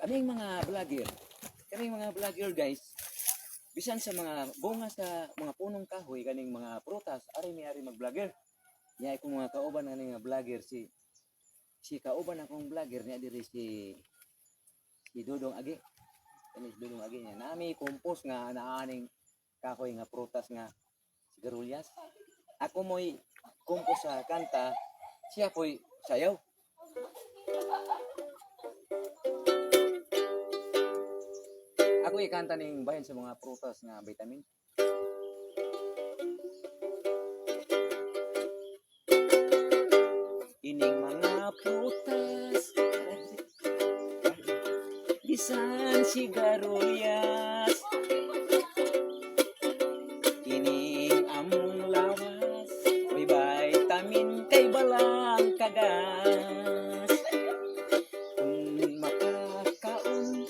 kaming mga vlogger guys, bisan sa mga bunga sa mga punong kahoy kaning mga prutas, ari mag-vlogger. Niya akong mga kauban nga nga vlogger si kauban akong vlogger niya diri si Dudong Agi. Kani si Dudong Agi niya. Nami compost nga naaning kahoy nga prutas nga sigarilyas. Ako mo'y compost sa kanta, siya po'y sayaw. Ako ikanta ning bahin sa mga prutas nga vitamin. Ining mga prutas bisan sigarilyas, ining among lawas may vitamin kay balang kagas. Kung makakaon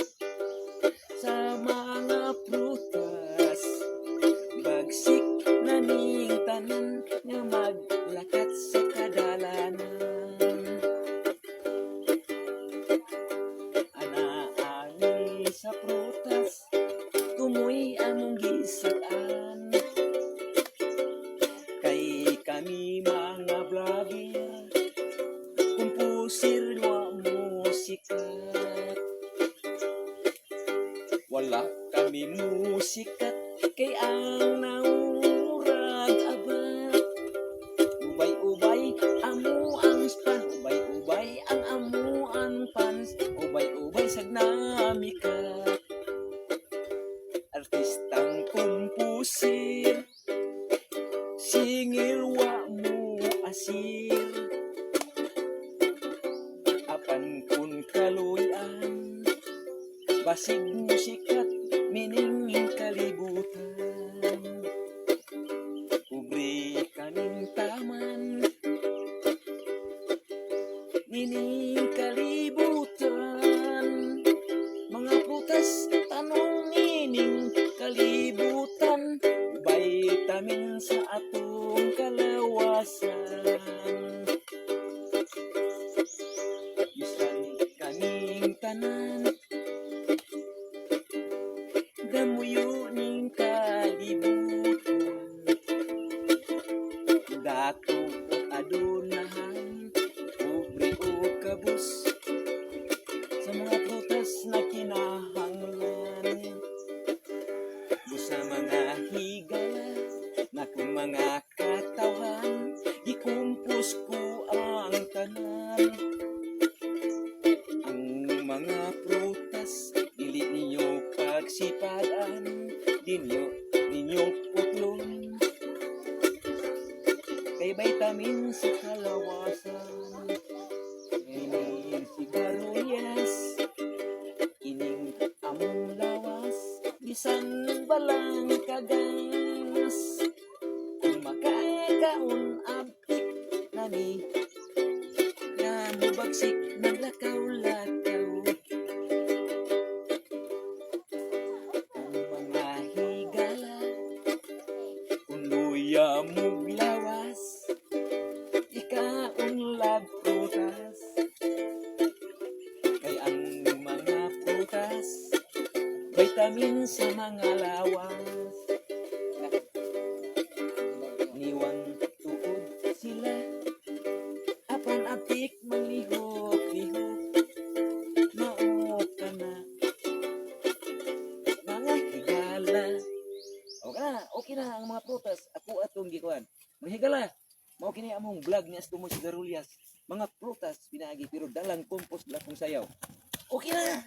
sa mga prutas, bagsik na ning tanan nga maglakat sa kadalanan. Anaani sa prutas, tumoy among gisaan. Kay kami mga vlogger, kumpusir wa musikat. Wala kami musikat, kay ang naurag abad. Ubay-ubay amo ang span, ubay-ubay ang amo ang fans, ubay-ubay sagnamikat. Artistang kumpusir, singil wa mo asir. Apan kun kaluyan, basig musikat miningin kalibutan. Ubri kaning taman, nining kalibutan. Mga prutas tanong ining kalibutan, vitamin sa atong kalawasan. Bisan kaning tanan, damuyo ning kalibutan. Dato adunahan, pobre o kabus, sa mga prutas na kinahanglan. Busa mga higala na kung mga katawan, ikumpos ko ang tanan. Ang mga prutas, dili ninyo pagsipadan, ninyo putlon. Kay vitamin sa kalawasan, ining sigarilyas, ining among lawas, bisan balang kagas. Kung makakaon abtik nani, na mubagsik ng lakaw-lakaw. Ang mga higala, kung luya mong lawas, ikaon lag prutas. Kay ang mga prutas, vitamin sa mga lawas. Niwang tuod sila, apan abtik manglihok-lihok. Mao ka na, mga higala. Okay na ang mga prutas. Ako atong gikuan. Mga higala, mao kini among vlog ni Astumo Sigarilyas. Mga prutas pinaagi pero dalang compost la kong sayaw. Okay na.